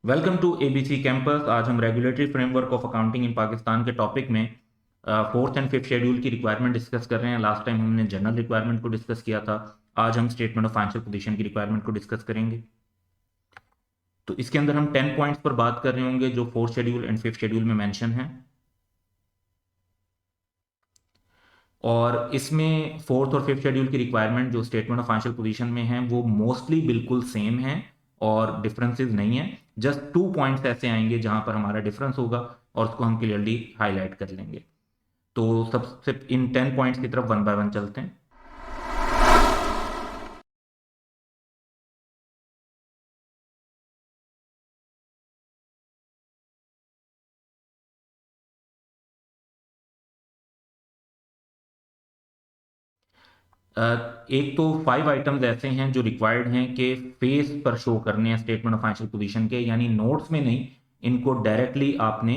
Welcome to ABC campus. आज हम regulatory framework of accounting in Pakistan के टॉपिक में फोर्थ एंड फिफ्थ शेड्यूल की रिक्वायरमेंट डिस्कस कर रहे हैं। लास्ट टाइम हमने जनरल रिक्वायरमेंट को डिस्कस किया था। आज हम स्टेटमेंट ऑफ फाइनेंशियल पोजीशन की रिक्वायरमेंट को डिस्कस करेंगे। तो इसके अंदर हम 10 पॉइंट्स पर बात कर रहे होंगे जो fourth schedule and fifth schedule में मेंशन है। और इसमें फोर्थ और फिफ्थ शेड्यूल की रिक्वायरमेंट जो स्टेटमेंट ऑफ फाइनेंशियल पोजीशन में है वो मोस्टली बिल्कुल सेम है और डिफरेंसेस नहीं है। जस्ट 2 पॉइंट्स ऐसे आएंगे जहां पर हमारा डिफरेंस होगा और उसको हम क्लियरली हाईलाइट कर लेंगे। तो सबसे इन 10 पॉइंट्स की तरफ वन बाय वन चलते हैं। एक तो 5 आइटम्स ऐसे हैं जो रिक्वायर्ड हैं कि फेस पर शो करने हैं स्टेटमेंट ऑफ फाइनेंशियल पोजीशन के, यानी नोट्स में नहीं, इनको डायरेक्टली आपने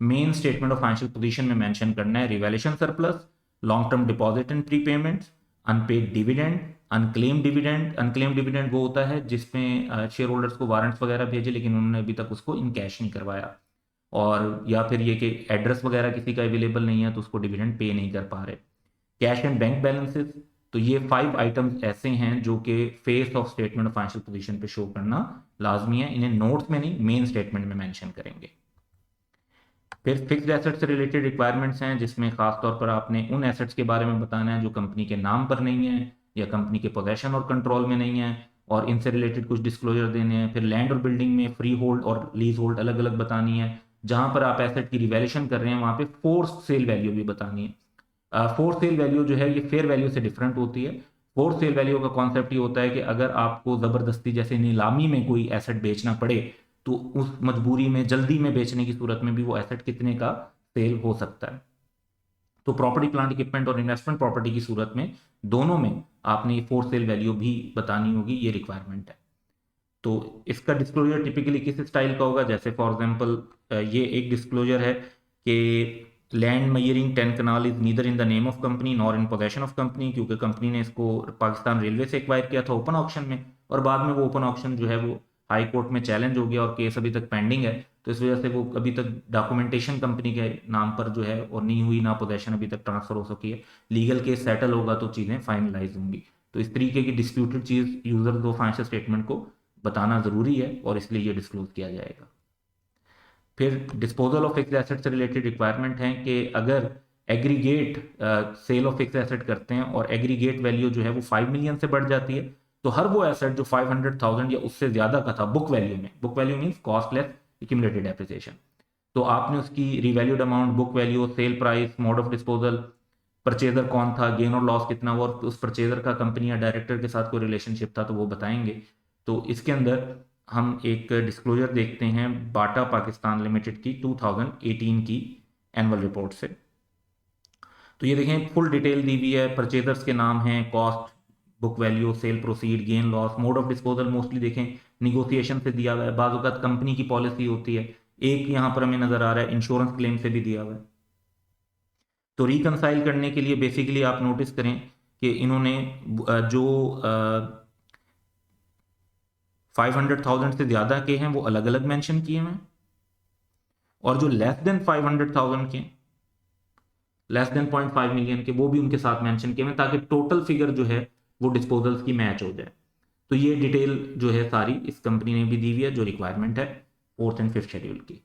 main statement of financial position में मेंशन करना है। Revaluation surplus, long term deposit and prepayments, unpaid dividend, unclaimed dividend. Unclaimed dividend वो होता है जिसमें शेयर होल्डर्स को वारंट्स वगैरह भेजे लेकिन उन्होंने अभी तक उसको इन कैश नहीं करवाया, और या फिर ये कि एड्रेस वगैरह किसी का अवेलेबल नहीं है तो उसको डिविडेंड पे नहीं कर पा रहे। Cash and bank balances. तो ये 5 आइटम्स ऐसे हैं जो कि face of statement of financial position पे शो करना लाजमी है। इन्हें नोट्स में नहीं, मेन स्टेटमेंट में मेंशन करेंगे। फिर फिक्स्ड एसेट से रिलेटेड रिक्वायरमेंट्स हैं जिसमें खास तौर पर आपने उन एसेट्स के बारे में बताना है जो कंपनी के नाम पर नहीं है या कंपनी के पोजेशन और कंट्रोल में नहीं है, और इनसे रिलेटेड कुछ डिस्क्लोजर देने हैं। फिर लैंड और बिल्डिंग में फ्री होल्ड और लीज होल्ड अलग अलग बतानी है। जहां पर आप एसेट की रिवैल्यूएशन कर रहे हैं वहां पे फोर्स सेल वैल्यू भी बतानी है। फोर्स सेल वैल्यू जो है ये फेयर वैल्यू से डिफरेंट होती है। फोर्स सेल वैल्यू का कॉन्सेप्ट ये होता है कि अगर आपको जबरदस्ती जैसे नीलामी में कोई एसेट बेचना पड़े तो उस मजबूरी में जल्दी में बेचने की सूरत में भी वो एसेट कितने का सेल हो सकता है। तो प्रॉपर्टी प्लांट इक्विपमेंट और इन्वेस्टमेंट प्रॉपर्टी की सूरत में दोनों में आपने फोर सेल वैल्यू भी बतानी होगी, ये रिक्वायरमेंट है। तो इसका डिस्क्लोजर टिपिकली किस स्टाइल का होगा, जैसे फॉर एग्जांपल ये एक डिस्क्लोजर है कि land measuring 10 kanal is neither in the name of company nor in possession of company, क्योंकि कंपनी ने इसको पाकिस्तान रेलवे से एक्वायर किया था ओपन ऑक्शन में, और बाद में वो ओपन ऑक्शन जो है वो हाई कोर्ट में चैलेंज हो गया और केस अभी तक पेंडिंग है। तो इस वजह से वो अभी तक डॉक्यूमेंटेशन कंपनी के नाम पर जो है और नहीं हुई, ना पोजेशन अभी तक ट्रांसफर हो सकी है। लीगल केस सेटल होगा तो चीज़ें फाइनलाइज होंगी। तो इस तरीके की डिस्प्यूटेड चीज़ यूजर को फाइनेंशियल स्टेटमेंट को बताना ज़रूरी है और इसलिए ये डिस्क्लोज किया जाएगा। फिर डिस्पोजल ऑफ फिक्स एसेट से रिलेटेड रिक्वायरमेंट है कि अगर aggregate sale of fix asset करते हैं और एग्रीगेट वैल्यू जो है वो 5 मिलियन से बढ़ जाती है तो हर वो एसेट जो 500,000 या उससे ज़्यादा का था बुक वैल्यू में, book value means cost less accumulated depreciation, तो आपने उसकी revalued amount, book value, sale price, mode of disposal, purchaser कौन था, गेन और लॉस कितना हुआ, और उस परचेजर का कंपनी या डायरेक्टर के साथ कोई रिलेशनशिप था तो वो बताएंगे। तो इसके अंदर हम एक डिस्क्लोजर देखते हैं बाटा पाकिस्तान लिमिटेड की 2018 की एनुअल रिपोर्ट से। तो ये देखें फुल डिटेल दी हुई है, परचेजर्स के नाम हैं, cost, book value, cell proceed, gain loss, mode of disposal mostly देखें निगोशिएशन से दिया हुआ है, बाज़ वक़्त कंपनी की पॉलिसी होती है। एक यहाँ पर हमें नज़र आ रहा है इंश्योरेंस क्लेम से भी दिया हुआ है। तो रिकंसाइल करने के लिए बेसिकली आप नोटिस करें कि इन्होंने जो 500,000 से ज़्यादा के हैं वो अलग अलग मेंशन किए हैं, और जो लेस देन 500,000 के, लेस देन 0.5 मिलियन के, वो भी उनके साथ मेंशन किए हैं ताकि टोटल फिगर जो है वो डिस्पोजल्स की मैच हो जाए। तो ये डिटेल जो है सारी इस कंपनी ने भी दी हुई है जो रिक्वायरमेंट है फोर्थ एंड फिफ्थ शेड्यूल की।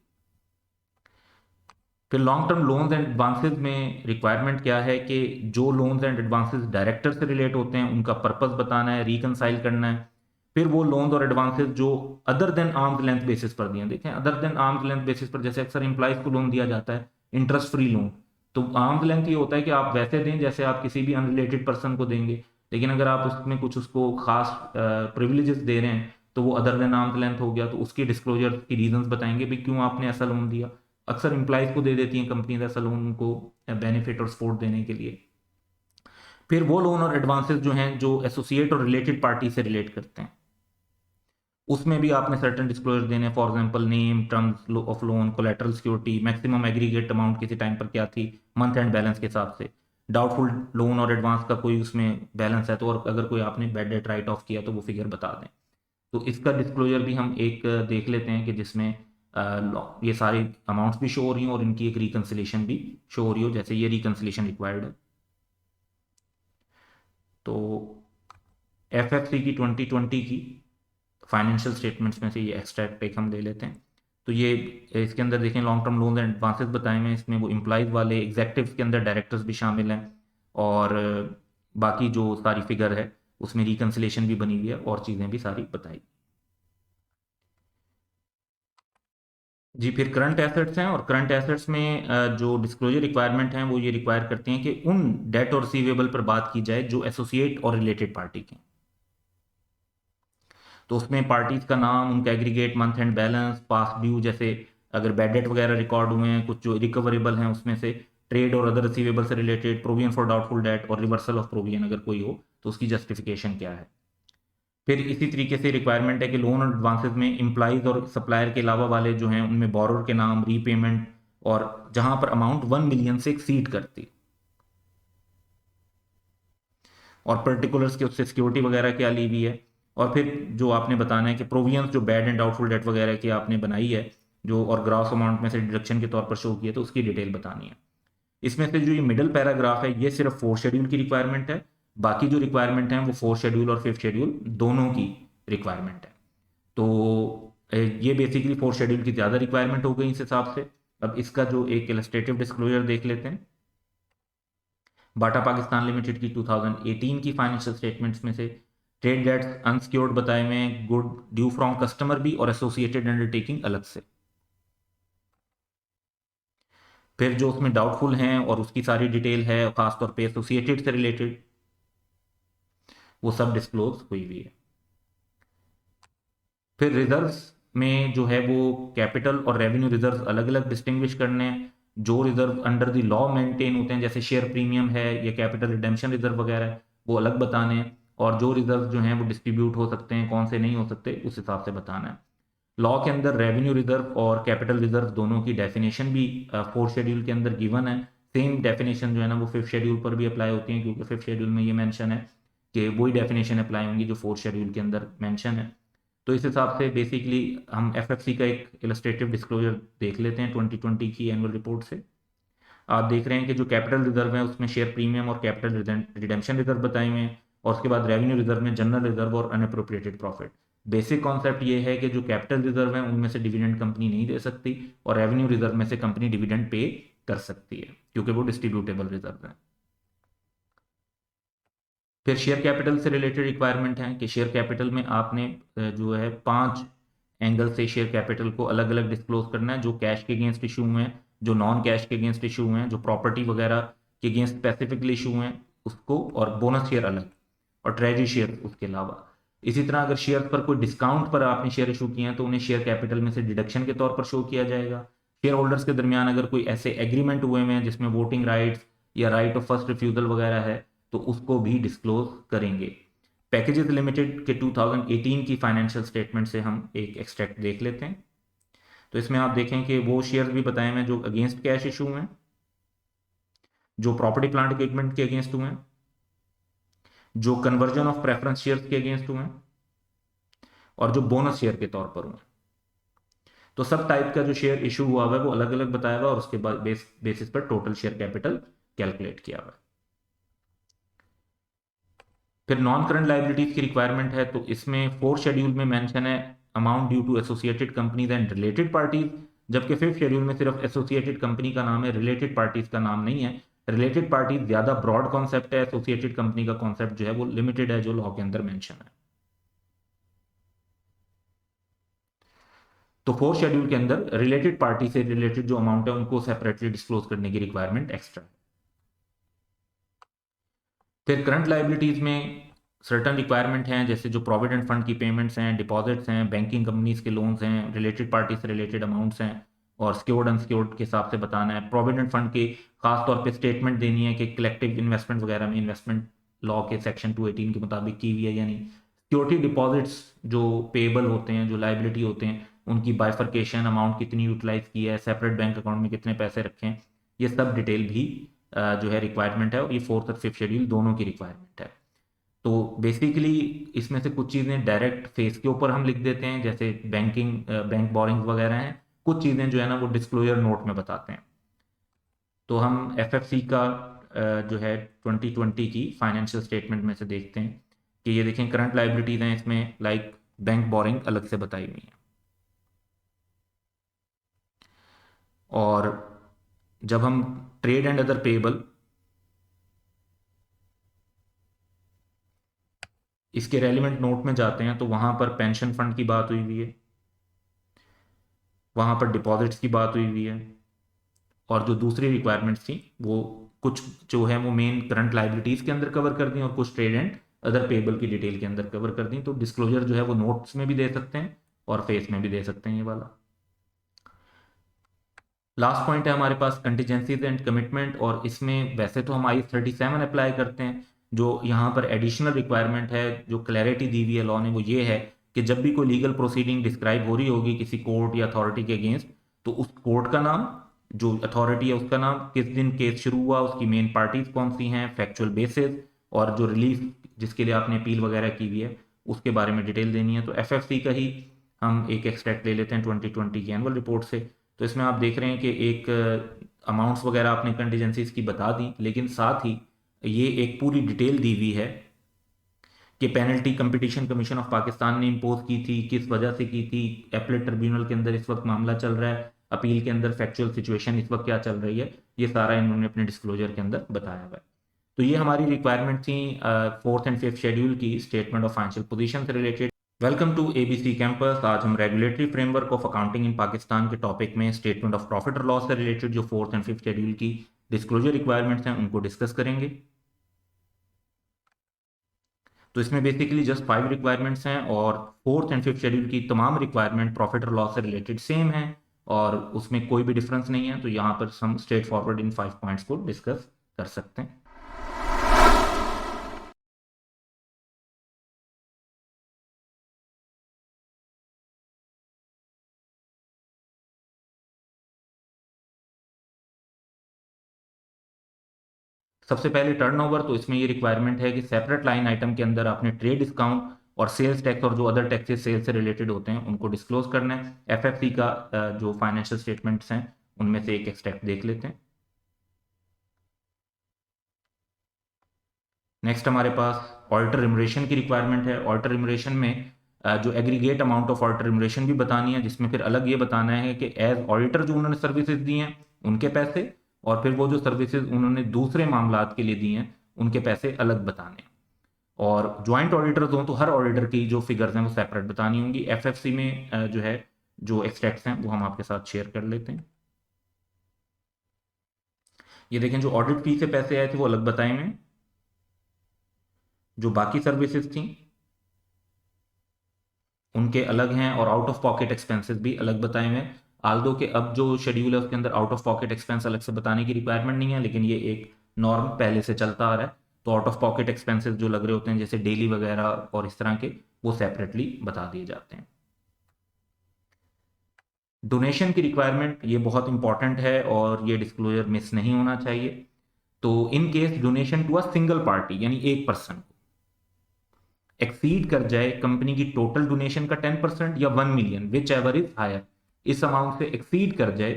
फिर long term loans and advances में रिक्वायरमेंट क्या है कि जो लोन्स एंड एडवांसेस डायरेक्टर से रिलेट होते हैं उनका पर्पस बताना है, रिकंसाइल करना है। फिर वो लोन्स और एडवांसेस जो other than arms length basis पर दिए, देखें other than arms length basis पर जैसे अक्सर एम्प्लॉइज को लोन दिया जाता है इंटरेस्ट फ्री लोन, तो आर्म्स लेंथ ये होता है कि आप वैसे दें जैसे आप किसी भी अनरिलेटेड पर्सन को देंगे, लेकिन अगर आप उसमें कुछ उसको खास प्रिविलेजेस दे रहे हैं तो वो अदर देन आर्म्स लेंथ हो गया। तो उसकी डिस्क्लोजर की रीजंस बताएंगे भी क्यों आपने ऐसा लोन दिया। अक्सर एम्प्लॉइज को दे देती हैं कंपनीज ऐसा लोन उनको बेनिफिट और सपोर्ट देने के लिए। फिर वो लोन और एडवांसेस जो हैं जो एसोसिएट और रिलेटेड पार्टी से रिलेट करते हैं उसमें भी आपने सर्टेन डिस्क्लोजर देने, for example name, terms of loan, collateral security, maximum aggregate amount किसी टाइम पर क्या थी मंथ एंड बैलेंस के हिसाब से, डाउटफुल लोन और एडवांस का कोई उसमें बैलेंस है तो, और अगर कोई आपने बैड डेट राइट ऑफ किया तो वो फिगर बता दें। तो इसका डिस्क्लोजर भी हम एक देख लेते हैं कि जिसमें ये सारे अमाउंट्स भी शो हो रही हैं और इनकी एक रिकन्सिलेशन भी शो हो रही हो, जैसे ये रिकन्सिलेशन रिक्वायर्ड है। तो एफएफसी की 2020 की फाइनेंशियल स्टेटमेंट्स में से ये एक्सट्रैक्ट एक हम ले लेते हैं। तो ये इसके अंदर देखें long term loans and advances बताए हुए हैं, इसमें वो एम्प्लॉइज वाले एग्जेक्टिव्स के अंदर डायरेक्टर्स भी शामिल हैं, और बाकी जो सारी फिगर है उसमें रिकन्सिलेशन भी बनी हुई है और चीज़ें भी सारी बताई। जी, फिर करंट एसेट्स हैं, और करंट एसेट्स में जो डिस्क्लोजर रिक्वायरमेंट हैं वो ये रिक्वायर करती हैं कि उन डेट और रिसीवेबल पर बात की जाए जो एसोसिएट और रिलेटेड पार्टी के। तो उसमें पार्टीज का नाम, उनका aggregate month and balance, pass due, जैसे अगर बैड डेट वगैरह रिकॉर्ड हुए हैं, कुछ जो रिकवरेबल हैं उसमें से, ट्रेड और अदर रिसीवेबल से related, provision for doubtful debt और रिवर्सल ऑफ प्रोविजन अगर कोई हो तो उसकी जस्टिफिकेशन क्या है। फिर इसी तरीके से रिक्वायरमेंट है कि लोन और एडवांसेस में इम्प्लाइज और सप्लायर के अलावा वाले जो हैं उनमें बोरोर के नाम, रीपेमेंट, और जहां पर अमाउंट 1 मिलियन से एक्सीड करती, और पर्टिकुलर्स के उससे सिक्योरिटी वगैरह क्या ली हुई है। और फिर जो आपने बताना है कि प्रोविजंस जो बैड एंड डाउटफुल डेट वगैरह की आपने बनाई है जो, और ग्रॉस अमाउंट में से डिडक्शन के तौर पर शो किया, तो उसकी डिटेल बतानी है। इसमें से जो ये मिडिल पैराग्राफ है ये सिर्फ 4th शेड्यूल की रिक्वायरमेंट है, बाकी जो रिक्वायरमेंट है वो 4th शेड्यूल और 5th शेड्यूल दोनों की रिक्वायरमेंट है। तो ये बेसिकली 4th शेड्यूल की ज़्यादा रिक्वायरमेंट हो गई इस हिसाब से। अब इसका जो एक इलस्ट्रेटिव डिस्क्लोजर देख लेते हैं। बाटा पाकिस्तान लिमिटेड की 2018 की फाइनेंशियल स्टेटमेंट्स में से ट्रेड डेट्स अनसिक्योर्ड बताए हुए हैं, गुड ड्यू फ्रॉम कस्टमर भी, और एसोसिएटेड अंडरटेकिंग अलग से। फिर जो उसमें डाउटफुल हैं और उसकी सारी डिटेल है, खासतौर पे एसोसिएटेड से रिलेटेड, वो सब डिस्क्लोज हुई हुई है। फिर रिजर्व्स में जो है वो कैपिटल और रेवेन्यू रिजर्व अलग अलग डिस्टिंग्विश करने हैं। जो reserve under the law maintain होते हैं, जैसे शेयर प्रीमियम है या कैपिटल रिडेम्पशन रिजर्व वगैरह है, वो अलग बताने हैं। और जो रिजर्व जो हैं वो डिस्ट्रीब्यूट हो सकते हैं, कौन से नहीं हो सकते, उस हिसाब से बताना है। लॉ के अंदर रेवेन्यू रिजर्व और कैपिटल रिजर्व दोनों की डेफिनेशन भी 4th शेड्यूल के अंदर गिवन है। सेम डेफिनेशन जो है ना वो 5th शेड्यूल पर भी अप्लाई होती है, क्योंकि 5th शेड्यूल में ये मेंशन है कि वही डेफिनेशन अप्लाई होंगी जो 4th शेड्यूल के अंदर मेंशन है। तो इस हिसाब से बेसिकली हम एफएफसी का एक इलस्ट्रेटिव डिस्क्लोजर देख लेते हैं 2020 की एनुअल रिपोर्ट से। आप देख रहे हैं कि जो कैपिटल रिजर्व है उसमें शेयर प्रीमियम और कैपिटल रिडेम्पशन रिजर्व बताए हुए हैं, और उसके बाद रेवेन्यू रिजर्व में जनरल रिजर्व और अनअप्रोप्रिएटेड प्रॉफिट। बेसिक कॉन्सेप्ट ये है कि जो कैपिटल रिजर्व है उनमें से डिविडेंड कंपनी नहीं दे सकती, और रेवेन्यू रिजर्व में से कंपनी डिविडेंड पे कर सकती है क्योंकि वो डिस्ट्रीब्यूटेबल रिजर्व है। फिर शेयर कैपिटल से रिलेटेड रिक्वायरमेंट है कि शेयर कैपिटल में आपने जो है 5 एंगल से शेयर कैपिटल को अलग अलग डिस्क्लोज करना है, जो कैश के अगेंस्ट इशू हुए हैं, जो नॉन कैश के अगेंस्ट इशू हुए हैं, जो प्रॉपर्टी वगैरह के अगेंस्ट स्पेसिफिकली इशू हैं उसको, और बोनस शेयर अलग, और ट्रेजरी शेयर उसके अलावा। इसी तरह अगर शेयर पर कोई डिस्काउंट पर आपने शेयर इशू किए हैं तो उन्हें शेयर कैपिटल में से डिडक्शन के तौर पर शो किया जाएगा। शेयर होल्डर्स के दरमियान अगर कोई ऐसे एग्रीमेंट हुए हुए हैं जिसमें वोटिंग राइट्स या राइट ऑफ फर्स्ट रिफ्यूजल वगैरह है तो उसको भी डिस्क्लोज करेंगे। पैकेजेस लिमिटेड के 2018 की फाइनेंशियल स्टेटमेंट से हम एक एक्सट्रैक्ट देख लेते हैं। तो इसमें आप देखें कि वो शेयर्स भी बताए हुए हैं जो अगेंस्ट कैश इशू हैं, जो प्रॉपर्टी प्लांट इक्विपमेंट के अगेंस्ट हुए हैं, जो कन्वर्जन ऑफ प्रेफरेंस शेयर्स के अगेंस्ट हुए हैं, और जो बोनस शेयर के तौर पर हुए हैं। तो सब टाइप का जो शेयर इशू हुआ हुआ है वो अलग अलग बताया हुआ है, और उसके बाद बेसिस पर टोटल शेयर कैपिटल कैलकुलेट किया हुआ है। फिर नॉन करंट लाइबिलिटीज की रिक्वायरमेंट है, तो इसमें 4th शेड्यूल में मेंशन है amount due to associated companies and related parties, जबकि 5th शेड्यूल में सिर्फ एसोसिएटेड कंपनी का नाम है, रिलेटेड पार्टीज का नाम नहीं है। रिलेटेड पार्टीज ज्यादा ब्रॉड कॉन्सेप्ट है, एसोसिएटेड कंपनी का कॉन्सेप्ट जो है वो लिमिटेड है, जो लॉ के अंदर मेंशन है। तो 4th शेड्यूल के अंदर रिलेटेड पार्टी से रिलेटेड जो अमाउंट है उनको सेपरेटली डिस्क्लोज करने की रिक्वायरमेंट एक्स्ट्रा है। फिर करंट लाइबिलिटीज में सर्टन रिक्वायरमेंट हैं, जैसे जो प्रोविडेंट फंड की पेमेंट्स हैं, डिपॉजिट्स हैं, बैंकिंग कंपनीज के लोन्स हैं, रिलेटेड पार्टी से रिलेटेड अमाउंट्स हैं, और सिक्योर्ड अनसिक्योर्ड के हिसाब से बताना है। प्रोविडेंट फंड की खास तौर पे स्टेटमेंट देनी है कि कलेक्टिव इन्वेस्टमेंट वगैरह में इन्वेस्टमेंट लॉ के सेक्शन 218 के मुताबिक की हुई है, यानी सिक्योरिटी डिपॉजिट्स जो पेबल होते हैं, जो लाइबिलिटी होते हैं, उनकी बाइफर्केशन, अमाउंट कितनी यूटिलाइज की है, सेपरेट बैंक अकाउंट में कितने पैसे रखे हैं, ये सब डिटेल भी जो है रिक्वायरमेंट है, और ये 4th और 5th शेड्यूल दोनों की रिक्वायरमेंट है। तो बेसिकली इसमें से कुछ चीज़ें डायरेक्ट फेस के ऊपर हम लिख देते हैं, जैसे बैंक बोरिंग्स वगैरह हैं। कुछ चीज़ें जो है ना वो डिस्क्लोजर नोट में बताते हैं। तो हम एफएफसी का जो है 2020 की फाइनेंशियल स्टेटमेंट में से देखते हैं कि ये देखें करंट लाइबिलिटीज हैं, इसमें लाइक बैंक बोरिंग अलग से बताई हुई हैं। और जब हम ट्रेड एंड अदर पेएबल इसके रेलिवेंट नोट में जाते हैं तो वहां पर पेंशन फंड की बात हुई हुई है, वहां पर डिपॉजिट्स की बात हुई हुई है, और जो दूसरी रिक्वायरमेंट्स थी वो कुछ जो है वो मेन करंट लाइबिलिटीज के अंदर कवर कर दी और कुछ ट्रेड एंड अदर पेएबल की डिटेल के अंदर कवर कर दी। तो डिस्क्लोजर जो है वो नोट्स में भी दे सकते हैं और फेस में भी दे सकते हैं ये वाला। लास्ट पॉइंट है हमारे पास कंटीजेंसीज एंड कमिटमेंट, और इसमें वैसे तो हम IS 37 अप्लाई करते हैं। जो यहाँ पर एडिशनल रिक्वायरमेंट है, जो क्लैरिटी दी हुई है लॉ ने, वो ये है कि जब भी कोई लीगल प्रोसीडिंग डिस्क्राइब हो रही होगी किसी कोर्ट या अथॉरिटी के अगेंस्ट, तो उस कोर्ट का नाम, जो अथॉरिटी है उसका नाम, किस दिन केस शुरू हुआ, उसकी मेन पार्टीज कौन सी हैं, फैक्चुअल बेसिस, और जो रिलीफ जिसके लिए आपने अपील वगैरह की हुई है उसके बारे में डिटेल देनी है। तो एफएफसी का ही हम एक एक्सट्रैक्ट ले लेते हैं 2020 की एनुअल रिपोर्ट से। तो इसमें आप देख रहे हैं कि एक अमाउंट्स वगैरह आपने कंटीजेंसीज की बता दी, लेकिन साथ ही ये एक पूरी डिटेल दी हुई है कि penalty competition commission of Pakistan ने इम्पोज की थी, किस वजह से की थी, एपलेट ट्रिब्यूनल के अंदर इस वक्त मामला चल रहा है, अपील के अंदर फैक्चुअल सिचुएशन इस वक्त क्या चल रही है, ये सारा इन्होंने अपने डिस्क्लोजर के अंदर बताया हुआ है। तो ये हमारी रिक्वायरमेंट थी फोर्थ एंड फिफ्थ शेड्यूल की स्टेटमेंट ऑफ फाइनेंशियल पोजीशन से related. Welcome to ABC campus. आज हम regulatory framework of accounting in Pakistan के टॉपिक में स्टेटमेंट ऑफ प्रॉफिट और लॉस से रिलेटेड जो फोर्थ एंड फिफ्थ शेड्यूल की डिस्क्लोजर रिक्वायरमेंट्स हैं उनको डिस्कस करेंगे। तो इसमें बेसिकली जस्ट 5 रिक्वायरमेंट्स हैं और फोर्थ एंड फिफ्थ शेड्यूल की तमाम रिक्वायरमेंट प्रॉफिट और लॉस से रिलेटेड सेम है और उसमें कोई भी डिफरेंस नहीं है। तो यहाँ पर हम स्ट्रेट फॉरवर्ड इन 5 पॉइंट्स को डिस्कस कर सकते हैं। सबसे पहले टर्नओवर, तो इसमें ये रिक्वायरमेंट है कि सेपरेट लाइन आइटम के अंदर आपने ट्रेड डिस्काउंट और सेल्स टैक्स और जो अदर टैक्सेस सेल्स से रिलेटेड होते हैं उनको डिस्क्लोज करना है। एफएफसी का जो फाइनेंशियल स्टेटमेंट्स हैं उनमें से एक एक्सट्रैक्ट देख लेते हैं। नेक्स्ट हमारे पास ऑल्टर रिमरेशन की रिक्वायरमेंट है। ऑल्टर रिमरेशन में जो aggregate amount of other remuneration भी बतानी है, जिसमें फिर अलग ये बताना है कि एज ऑडिटर जो उन्होंने सर्विसेज दी हैं उनके पैसे, और फिर वो जो सर्विसेज उन्होंने दूसरे मामलात के लिए दी हैं उनके पैसे अलग बताने हैं। और ज्वाइंट ऑडिटर्स हों तो हर ऑडिटर की जो फिगर्स हैं वो सेपरेट बतानी होंगी। एफएफसी में जो है जो एक्सट्रैक्ट्स हैं वो हम आपके साथ शेयर कर लेते हैं। ये देखें, जो ऑडिट फी से पैसे आए थे वो अलग बताए हुए हैं, जो बाकी सर्विसेज थी उनके अलग हैं, और आउट ऑफ पॉकेट एक्सपेंसेस भी अलग बताए हुए हैं। आल्दो के अब जो शेड्यूल है उसके अंदर आउट ऑफ पॉकेट एक्सपेंस अलग से बताने की रिक्वायरमेंट नहीं है, लेकिन ये एक नॉर्म पहले से चलता आ रहा है। तो आउट ऑफ पॉकेट एक्सपेंसेस जो लग रहे होते हैं जैसे डेली वगैरह और इस तरह के, वो सेपरेटली बता दिए जाते हैं। डोनेशन की रिक्वायरमेंट ये बहुत इंपॉर्टेंट है और ये डिस्क्लोजर मिस नहीं होना चाहिए। तो in case donation to a single party यानी एक पर्सन एक्सीड कर जाए कंपनी की टोटल डोनेशन का 10% या 1 million, whichever is higher, इस अमाउंट से एक्सीड कर जाए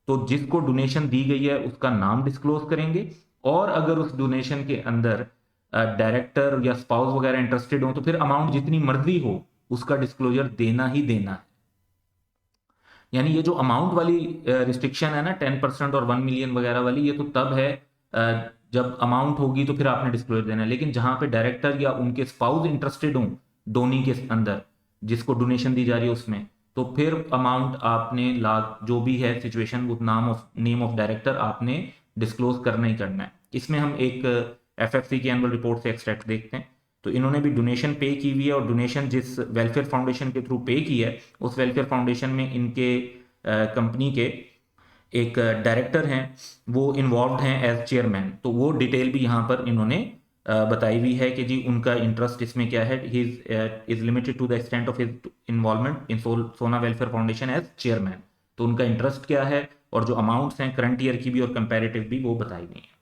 तो जिसको डोनेशन दी गई है उसका नाम डिस्क्लोज करेंगे, और अगर उस डोनेशन के अंदर डायरेक्टर या स्पाउस वगैरह इंटरेस्टेड हो तो फिर अमाउंट जितनी मर्जी हो उसका डिस्क्लोजर देना ही देना है। यानी ये जो अमाउंट वाली रिस्ट्रिक्शन है ना 10% और 1 मिलियन वगैरह वाली, ये तो तब है जब अमाउंट होगी तो फिर आपने डिस्क्लोजर देना है। लेकिन जहां पे डायरेक्टर या उनके स्पाउस इंटरेस्टेड हो डोनी के अंदर जिसको डोनेशन दी जा रही है उसमें, तो फिर अमाउंट आपने जो भी है सिचुएशन वो नेम ऑफ डायरेक्टर आपने डिस्क्लोज करना ही करना है। इसमें हम एक एफएफसी की एनुअल रिपोर्ट से एक्सट्रैक्ट देखते हैं। तो इन्होंने भी डोनेशन पे की हुई है और डोनेशन जिस वेलफेयर फाउंडेशन के थ्रू पे की है उस वेलफेयर फाउंडेशन में इनके कंपनी के एक डायरेक्टर हैं, वो इन्वॉल्व हैं एज चेयरमैन। तो वो डिटेल भी यहाँ पर इन्होंने बताई हुई है कि जी उनका इंटरेस्ट इसमें क्या है। He is limited to the extent of his involvement in Sona welfare foundation as chairman. तो उनका इंटरेस्ट क्या है और जो अमाउंट्स हैं करंट ईयर की भी और कंपेरेटिव भी वो बताई गई हैं।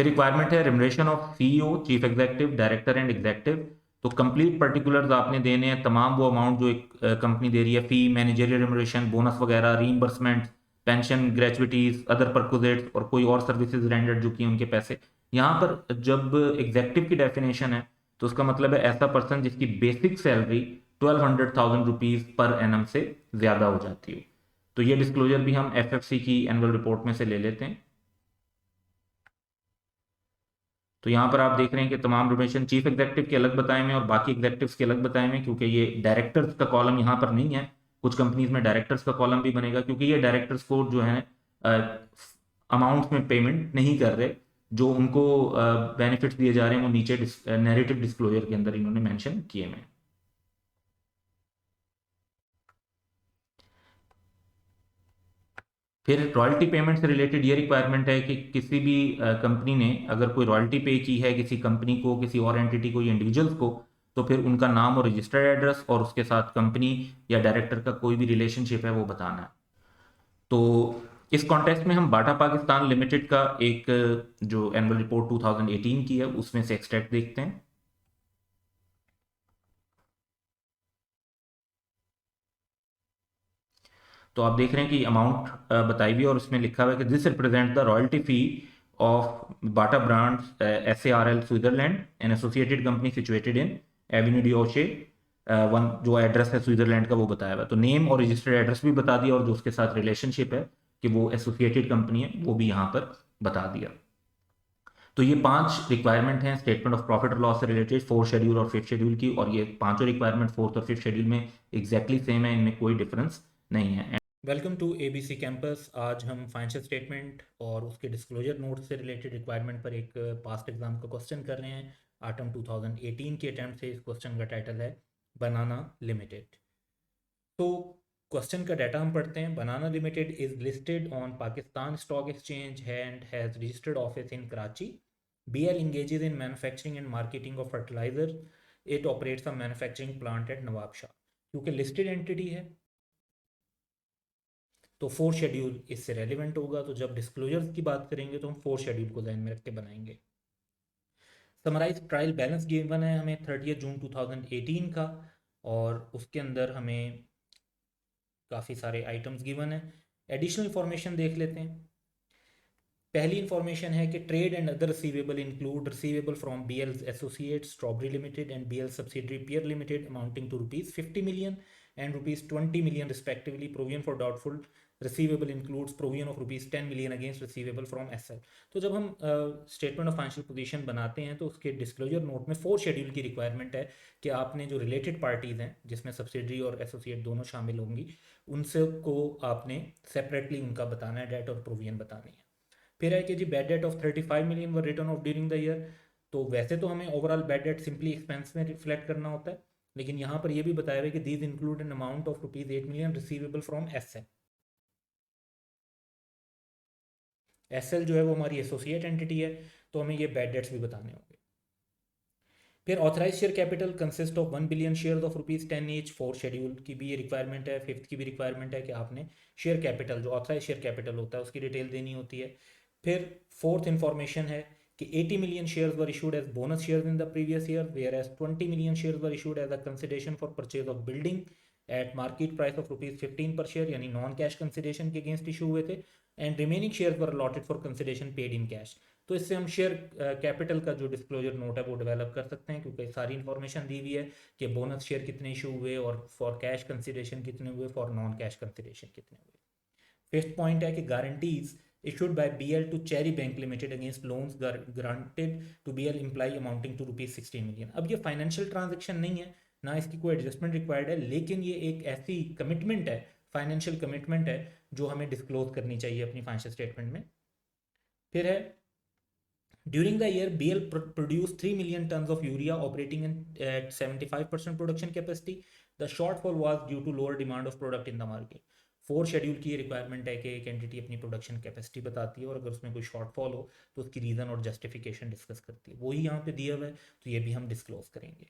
फिर रिक्वायरमेंट है रिमरेशन of CEO, chief executive, director and executive. तो कंप्लीट पर्टिकुलर्स आपने देने हैं, तमाम वो अमाउंट जो एक कंपनी दे रही है, फी, मैनेजरियल रिमरेशन, बोनस वगैरह, रीइंबर्समेंट, पेंशन, ग्रेचुइटीज, अदर परक्विजिट्स और कोई और सर्विसेज रेंडर्ड जो कि उनके पैसे। यहाँ पर जब एग्जेक्टिव की डेफिनेशन है तो उसका मतलब है ऐसा पर्सन जिसकी basic salary 1200,000 rupees per annum से ज्यादा हो जाती है। तो ये डिस्क्लोजर भी हम एफएफसी की एनुअल रिपोर्ट में से ले लेते हैं। तो यहाँ पर आप देख रहे हैं कि तमाम रिमेशन चीफ एग्जीक्यूटिव के अलग बताए हुए और बाकी एग्जीक्यूटिव्स के अलग बताए हुए, क्योंकि ये डायरेक्टर्स का कॉलम यहाँ पर नहीं है। कुछ कंपनीज में डायरेक्टर्स का कॉलम भी बनेगा, क्योंकि ये डायरेक्टर्स को जो है अमाउंट में पेमेंट नहीं कर रहे, जो उनको बेनिफिट्स दिए जा रहे हैं वो नीचे नैरेटिव डिस्क्लोजर के अंदर इन्होंने मेंशन किए हुए हैं। फिर रॉयल्टी पेमेंट से रिलेटेड ये रिक्वायरमेंट है कि किसी भी कंपनी ने अगर कोई रॉयल्टी पे की है किसी कंपनी को, किसी और एंटिटी को या इंडिविजुअल्स को, तो फिर उनका नाम और रजिस्टर्ड एड्रेस और उसके साथ कंपनी या डायरेक्टर का कोई भी रिलेशनशिप है वो बताना है। तो इस कॉन्टेक्स्ट में हम बाटा पाकिस्तान लिमिटेड का एक जो एनुअल रिपोर्ट 2018 की है उसमें से एक्सट्रैक्ट देखते हैं। तो आप देख रहे हैं कि अमाउंट बताई हुई है और उसमें लिखा हुआ है कि this represent the royalty fee of Bata brands SARL Switzerland an associated company situated in Avenue de Ouchy one. जो एड्रेस है स्विट्जरलैंड का वो बताया हुआ है, तो नेम और रजिस्टर्ड एड्रेस भी बता दिया और जो उसके साथ रिलेशनशिप है कि वो एसोसिएटेड कंपनी है वो भी यहाँ पर बता दिया। तो ये 5 रिक्वायरमेंट हैं स्टेटमेंट ऑफ प्रॉफिट और लॉस से रिलेटेड, 4th शेड्यूल और 5th शेड्यूल की, और ये पांचों रिक्वायरमेंट 4th और 5th शेड्यूल में एग्जैक्टली सेम है, इनमें कोई डिफरेंस नहीं है। Welcome to ABC campus. आज हम फाइनेंशियल स्टेटमेंट और उसके डिस्क्लोजर नोट से रिलेटेड रिक्वायरमेंट पर एक पास्ट एग्जाम का क्वेश्चन कर रहे हैं। आटम 2018 के अटैम्प्ट से इस क्वेश्चन का टाइटल है बनाना लिमिटेड। तो क्वेश्चन का डाटा हम पढ़ते हैं। Banana Limited is listed on Pakistan stock exchange and has registered office in Karachi. BL engages in manufacturing and marketing of fertilizer. It operates a manufacturing plant at Nawab Shah. क्योंकि listed entity है तो 4th schedule इससे relevant होगा। तो जब disclosures की बात करेंगे तो हम 4th शेड्यूल को ध्यान में रख के बनाएंगे। समराइज ट्रायल बैलेंस गिवन है हमें 30 जून 2018 का, और उसके अंदर हमें काफ़ी सारे आइटम्स गिवन है। एडिशनल इंफॉर्मेशन देख लेते हैं। पहली इंफॉर्मेशन है कि trade and other receivable include receivable from BL associate strawberry limited and BL subsidiary peer limited amounting to ₹50 million and ₹20 million respectively. Provision for doubtful receivable includes provision of ₹10 million against receivable from SL. तो जब हम statement of financial position बनाते हैं तो उसके disclosure note में 4th schedule की requirement है कि आपने जो रिलेटेड पार्टीज हैं जिसमें सब्सिडरी और एसोसिएट दोनों शामिल होंगी उनसे को आपने सेपरेटली उनका बताना है, डेट और प्रोविजन बतानी है। फिर है कि G bad debt of 35 million were written off during the year. तो वैसे तो हमें overall bad debt simply expense में रिफ्लेक्ट करना होता है, लेकिन यहाँ पर यह भी बताया हुआ है कि these include an amount of ₹8 million receivable from SL। SL जो है वो हमारी एसोसिएट एंटिटी है, तो हमें ये बैड डेट्स भी बताने होंगे। फिर authorise share capital consist of 1 billion share of ₹10 each. 4th schedule की भी ये रिक्वायरमेंट है। 5th की भी रिक्वायरमेंट है कि आपने शेयर कैपिटल जो ऑथराइज शेयर कैपिटल होता है उसकी डिटेल देनी होती है। फिर 4th इंफॉर्मेशन है कि 80 million shares were issued as bonus shares in the previous year, whereas 20 million shares were issued as a consideration for purchase of building at market price of ₹15 per share, यानी non cash consideration के against issue हुए थे, and remaining share were allotted for consideration paid in cash. तो इससे हम share capital का जो disclosure note है वो डेवलप कर सकते हैं, क्योंकि सारी इन्फॉर्मेशन दी हुई है कि बोनस शेयर कितने इशू हुए और फॉर कैश कंसिडरेशन कितने हुए, फॉर नॉन कैश कंसिडरेशन कितने हुए। 5th पॉइंट है कि guarantees issued by BL to Cherry Bank Limited against loans granted to BL imply amounting to ₹16 million। अब ये फाइनेंशियल ट्रांजेक्शन नहीं है, ना इसकी कोई एडजस्टमेंट रिक्वायर्ड है, लेकिन ये एक ऐसी कमिटमेंट है, फाइनेंशियल कमिटमेंट है जो हमें डिस्क्लोज करनी चाहिए अपनी फाइनेंशियल स्टेटमेंट में। फिर है during the year BL produced 3 million tons of urea operating at 75% production capacity. The shortfall was due to lower demand of product in the market। 4th schedule की रिक्वायरमेंट है कि एक एंटिटी अपनी production capacity बताती है और अगर उसमें कोई शॉर्टफॉल हो तो उसकी रीज़न और जस्टिफिकेशन डिस्कस करती है, वही यहाँ पे दिया हुआ है, तो ये भी हम डिस्क्लोज करेंगे।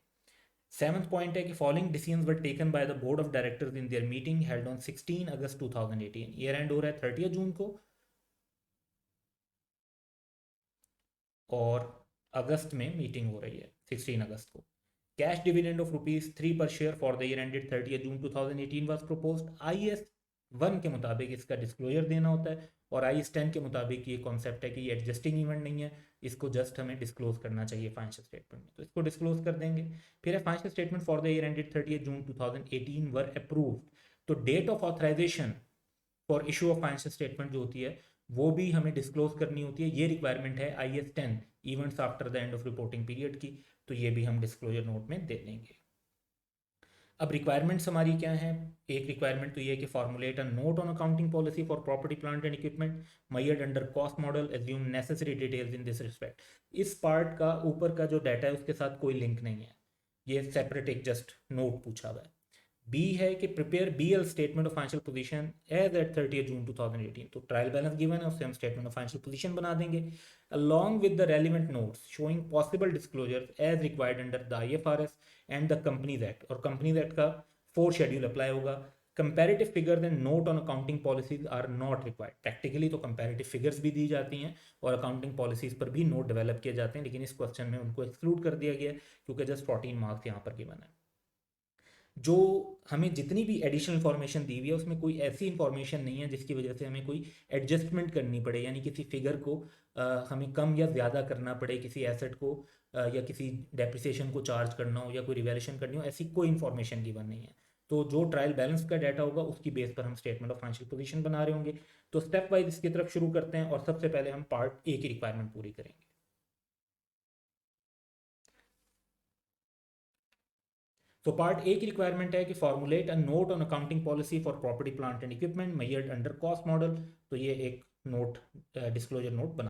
7th पॉइंट है कि following decisions were taken by the board of directors in their meeting held on 16 August 2018। Year and हो रहा है 30 जून को, और अगस्त में मीटिंग हो रही है 16 अगस्त को। कैश डिविडेंड ऑफ ₹3 पर share for the year ended 30 June 2018 was proposed. IAS 1 के मुताबिक इसका डिस्क्लोजर देना होता है और IAS 10 के मुताबिक ये कॉन्सेप्ट है कि ये एडजस्टिंग इवेंट नहीं है, इसको जस्ट हमें डिस्क्लोज करना चाहिए फाइनेंशियल स्टेटमेंट में, तो इसको डिस्क्लोज कर देंगे। फिर है financial statement for the year ended 30 June 2018 were approved. तो date of authorisation for issue of financial statement जो होती है वो भी हमें डिस्क्लोज करनी होती है। ये रिक्वायरमेंट है IAS 10 events after the end of reporting period की, तो ये भी हम डिस्क्लोजर नोट में दे देंगे। अब रिक्वायरमेंट्स हमारी क्या है? एक रिक्वायरमेंट तो ये है कि formulate a note on accounting policy for property plant and equipment measured under cost model, assume necessary details in this respect. इस पार्ट का ऊपर का जो डाटा है उसके साथ कोई लिंक नहीं है, ये सेपरेट एक जस्ट नोट पूछा हुआ है। बी है कि prepare BL statement of financial position as at 30 June 2018। तो ट्रायल बैलेंस गिवन है, उससे हम स्टेटमेंट ऑफ फाइनेंशियल पोजीशन बना देंगे along with the relevant notes showing possible disclosures as required under the IFRS and the companies act. और companies act का 4 schedule apply होगा। Comparative figures and note on accounting policies are not required. Practically तो comparative figures भी दी जाती हैं और accounting policies पर भी नोट डेवलप किए जाते हैं, लेकिन इस क्वेश्चन में उनको एक्सक्लूड कर दिया गया है क्योंकि जस्ट 14 मार्क्स यहाँ पर गिवन है। जो हमें जितनी भी एडिशनल इन्फॉर्मेशन दी हुई है उसमें कोई ऐसी इन्फॉर्मेशन नहीं है जिसकी वजह से हमें कोई एडजस्टमेंट करनी पड़े, यानी किसी फिगर को हमें कम या ज़्यादा करना पड़े, किसी एसेट को या किसी डेप्रिसिएशन को चार्ज करना हो या कोई रिवैल्यूएशन करनी हो, ऐसी कोई इन्फॉर्मेशन गिवन नहीं है। तो जो ट्रायल बैलेंस का डाटा होगा उसकी बेस पर हम स्टेटमेंट ऑफ फाइनेंशियल पोजीशन बना रहे होंगे। तो स्टेप वाइज इसकी तरफ शुरू करते हैं और सबसे पहले हम पार्ट A की रिक्वायरमेंट पूरी करेंगे। तो पार्ट A की रिक्वायरमेंट है कि formulate a note on accounting policy for property plant and equipment measured under cost model. तो ये एक नोट डिस्क्लोजर नोट बना।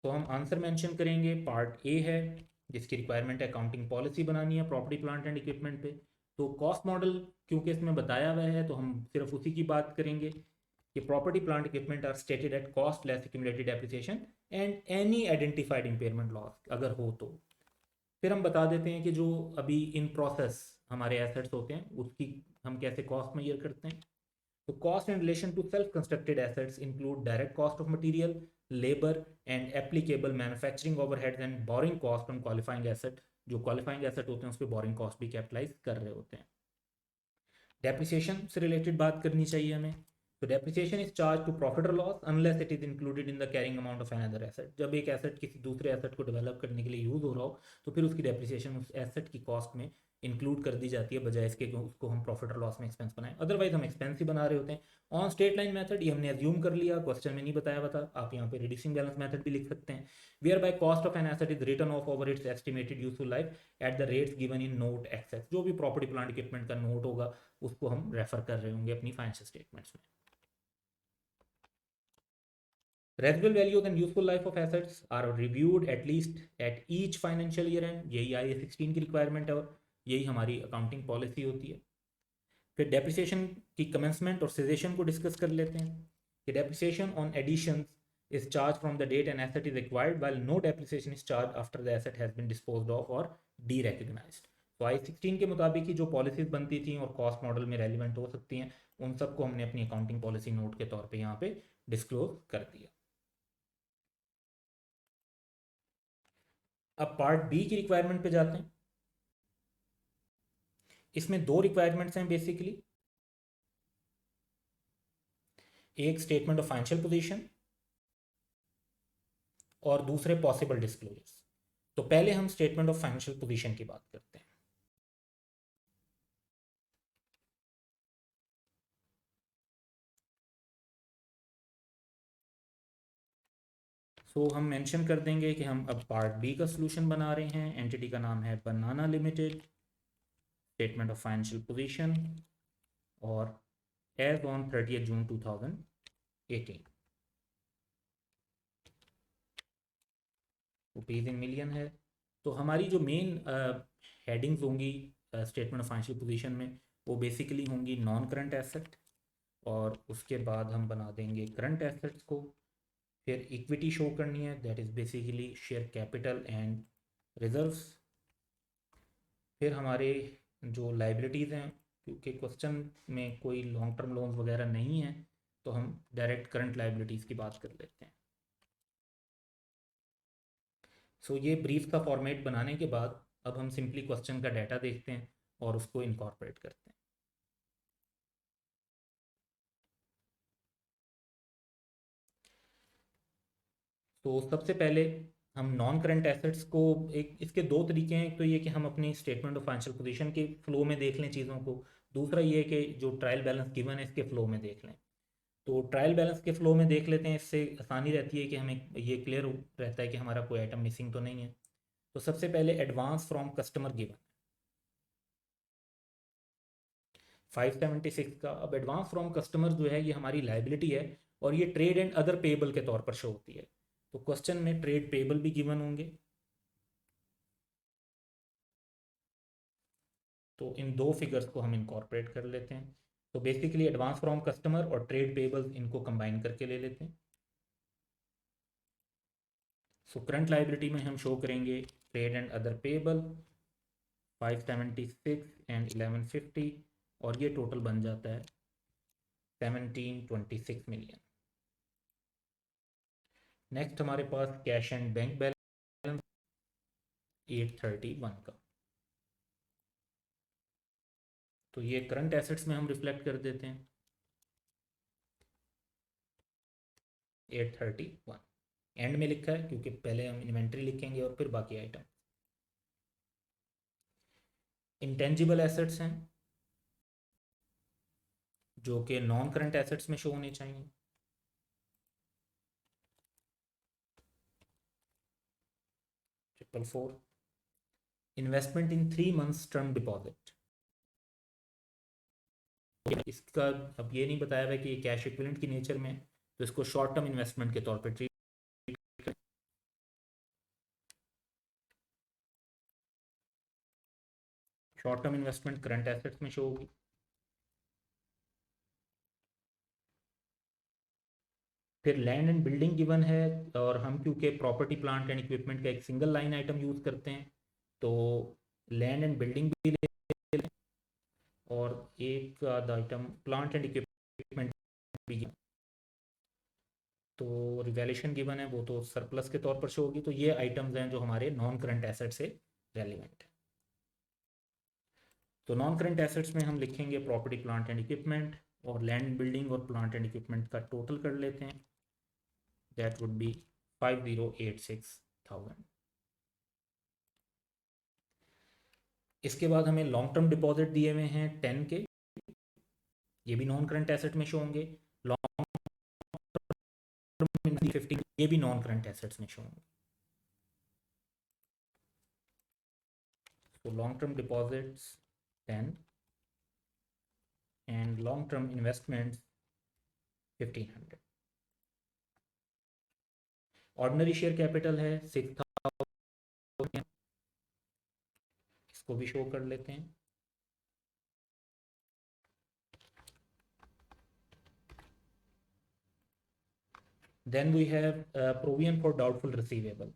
तो हम आंसर मेंशन करेंगे, पार्ट A है जिसकी रिक्वायरमेंट है अकाउंटिंग पॉलिसी बनानी है प्रॉपर्टी प्लांट एंड इक्विपमेंट पे। तो कॉस्ट मॉडल क्योंकि इसमें बताया हुआ है तो हम सिर्फ उसी की बात करेंगे कि property plant equipment are stated at cost less accumulated depreciation and any identified impairment loss अगर हो तो। फिर हम बता देते हैं कि जो अभी इन प्रोसेस हमारे एसेट्स होते हैं उसकी हम कैसे कॉस्ट मेजर करते हैं। तो cost in relation to self constructed assets include direct cost of material, labour and applicable manufacturing overheads and borrowing cost on qualifying asset. जो क्वालिफाइंग एसेट होते हैं उस पर बोरिंग कॉस्ट भी कैपिटलाइज कर रहे होते हैं। डेप्रिसिएशन से रिलेटेड बात करनी चाहिए हमें। तो depreciation is charge to profit और loss unless it is included in the carrying amount of another asset. जब एक एसेट किसी दूसरे एसेट को डेवलप करने के लिए यूज हो रहा हो तो फिर उसकी डेप्रिसिएशन उस एसेट की कॉस्ट में इंक्लूड कर दी जाती है, बजाय इसके कि उसको हम प्रॉफिट और लॉस में एक्सपेंस बनाएं। अदरवाइज हम एक्सपेंस ही बना रहे होते हैं। ऑन स्ट्रेट लाइन मेथड ये हमने अज्यूम कर लिया, क्वेश्चन में नहीं बताया हुआ था, आप यहाँ पे रिड्यूसिंग बैलेंस मेथड भी लिख सकते हैं। Whereby cost of an asset is written off over its estimated useful life at the rates given in note access. जो भी प्रॉपर्टी प्लांट इक्विपमेंट का नोट होगा उसको हम रेफर कर रहे होंगे अपनी फाइनेंशियल स्टेटमेंट्स में। Residual values and useful life of assets are reviewed at least at each financial year end। यही IAS 16 की रिक्वायरमेंट है और यही हमारी अकाउंटिंग पॉलिसी होती है। फिर डेप्रिसिएशन की कमेंसमेंट और सेजेशन को डिस्कस कर लेते हैं कि depreciation on additions is charged from the date an asset is acquired while no depreciation is charged after the asset has been disposed of or derecognized। तो IAS 16 के मुताबिक ही जो पॉलिसीज बनती थी और कॉस्ट मॉडल में रेलिवेंट हो सकती हैं उन सबको हमने अपनी अकाउंटिंग पॉलिसी नोट के तौर पे यहाँ पे डिस्क्लोज कर दिया। अब पार्ट B की रिक्वायरमेंट पे जाते हैं। इसमें दो रिक्वायरमेंट्स हैं बेसिकली, एक स्टेटमेंट ऑफ फाइनेंशियल पोजीशन और दूसरे पॉसिबल डिस्क्लोजर्स। तो पहले हम स्टेटमेंट ऑफ फाइनेंशियल पोजीशन की बात करते हैं। सो हम मेंशन कर देंगे कि हम अब पार्ट B का सोल्यूशन बना रहे हैं। एंटिटी का नाम है Banana Limited, statement of financial position और as on 30 June 2018 rupees in million है। तो हमारी जो मेन हेडिंग्स होंगी स्टेटमेंट ऑफ फाइनेंशियल पोजीशन में वो बेसिकली होंगी नॉन करंट एसेट, और उसके बाद हम बना देंगे करंट एसेट्स को। फिर इक्विटी शो करनी है, that is basically share capital and reserves. फिर हमारे जो लाइबिलिटीज़ हैं, क्योंकि क्वेश्चन में कोई लॉन्ग टर्म लोन्स वगैरह नहीं है, तो हम डायरेक्ट करंट लाइबिलिटीज़ की बात कर लेते हैं। सो ये ब्रीफ का फॉर्मेट बनाने के बाद अब हम सिंपली क्वेश्चन का डाटा देखते हैं और उसको इनकॉर्पोरेट करते हैं। तो सबसे पहले हम नॉन करंट एसेट्स को, एक इसके दो तरीके हैं। एक तो ये कि हम अपनी स्टेटमेंट ऑफ फाइनेंशियल पोजीशन के फ्लो में देख लें चीज़ों को, दूसरा ये कि जो ट्रायल बैलेंस गिवन है इसके फ्लो में देख लें। तो ट्रायल बैलेंस के फ्लो में देख लेते हैं, इससे आसानी रहती है कि हमें ये क्लियर रहता है कि हमारा कोई आइटम मिसिंग तो नहीं है। तो सबसे पहले एडवांस फ्रॉम कस्टमर गिवन 576 का। अब एडवांस फ्रॉम कस्टमर जो है ये हमारी लाइबिलिटी है और ये ट्रेड एंड अदर पेबल के तौर पर शो होती है। तो क्वेश्चन में ट्रेड पेबल भी गिवन होंगे, तो इन दो फिगर्स को हम इनकॉर्पोरेट कर लेते हैं। तो बेसिकली एडवांस फ्रॉम कस्टमर और ट्रेड पेबल्स इनको कंबाइन करके ले लेते हैं। सो करंट लाइबिलिटी में हम शो करेंगे trade and other payable 576 and 1150, और ये टोटल बन जाता है 1726 मिलियन। नेक्स्ट हमारे पास कैश एंड बैंक बैलेंस 831 का। तो ये करंट एसेट्स में हम रिफ्लेक्ट कर देते हैं 831। एंड में लिखा है क्योंकि पहले हम इन्वेंट्री लिखेंगे और फिर बाकी आइटम। इंटेंजिबल एसेट्स हैं जो कि नॉन करंट एसेट्स में शो होने चाहिए। Triple four. इन्वेस्टमेंट इन 3 मंथ्स टर्म डिपॉजिट, इसका अब ये नहीं बताया हुआ कि ये कैश इक्विवेलेंट की नेचर में, तो इसको शॉर्ट टर्म इन्वेस्टमेंट के तौर पर treat. Short term investment current assets में शो होगी। फिर लैंड एंड बिल्डिंग गिवन है, और हम क्योंकि प्रॉपर्टी प्लांट एंड इक्विपमेंट का एक सिंगल लाइन आइटम यूज़ करते हैं, तो लैंड एंड बिल्डिंग भी ले लें, और एक आधा आइटम प्लांट एंड इक्विपमेंट भी given। तो रिवैल्यूएशन गिवन है, वो तो सरप्लस के तौर पर शो होगी। तो ये आइटम्स हैं जो हमारे नॉन करंट एसेट से रेलिवेंट है। तो नॉन करंट एसेट्स में हम लिखेंगे प्रॉपर्टी प्लांट एंड इक्विपमेंट, और लैंड बिल्डिंग और प्लांट एंड इक्विपमेंट का टोटल कर लेते हैं। That would be 5086,000। इसके बाद हमें लॉन्ग टर्म डिपॉजिट दिए हुए हैं 10 के, ये भी नॉन करंट एसेट में शो होंगे। लॉन्ग टर्म 15, ये भी नॉन करंट एसेट्स में शो होंगे। तो long term deposits 10 and long term investments 1500। Ordinary share capital है 6000, इसको भी शो कर लेते हैं। Then we have provision for doubtful receivable.